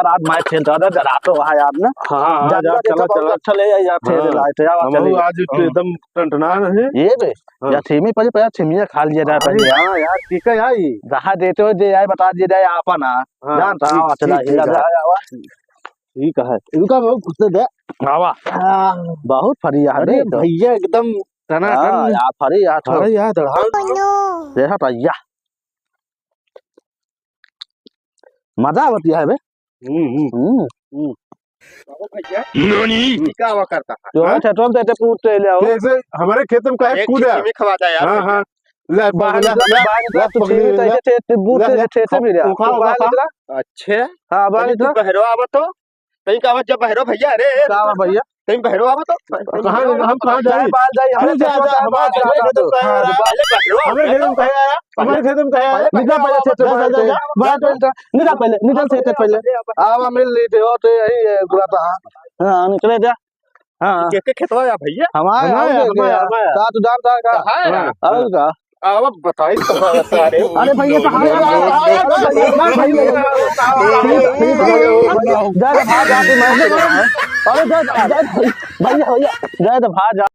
रात मैं खेल रहा था रात वहाँ याद ना। हाँ जा चला चला चले यार खेल लाइट यार हम आज एकदम टंटना है ये बे या थीमी पर पहले थीमी खा लिया जाए पहले। हां यार ठीक है यार जहां देते हो दे यार बता दिया जाए आपा ना जानता हूं चला ठीक है इनका बहुत खुद दे आवा बहुत फरी यार अरे भैया एकदम तना यार फरी यार अरे यार देखा भैया मजा आती है बे। भैया ननी क्या हुआ करता जो खेतों में तो पूछते ले आओ कैसे हमारे खेत में काहे कूदा में खवाता यार। हां हां ले बाहर तो ठीक है बूट से मिल गया अच्छे हां बाहर तो बहरो आवा तो कहीं का जब बहरो भैया अरे का भैया कहीं बहरो आवा तो कहां हम कहां जाए बाल जाए अरे जा हमारे खेत में कहे आया हमारे खेत में कहे आया निकल पहले खेत से बात निकल से पहले आवा मिल ली थे हो तो यही गुलाता हां निकले जा हां के खेतवा या भैया हमारा ता तू जानता का और का अब बताई तो सारे अरे भैया जा भाग जा अरे जा भैया जा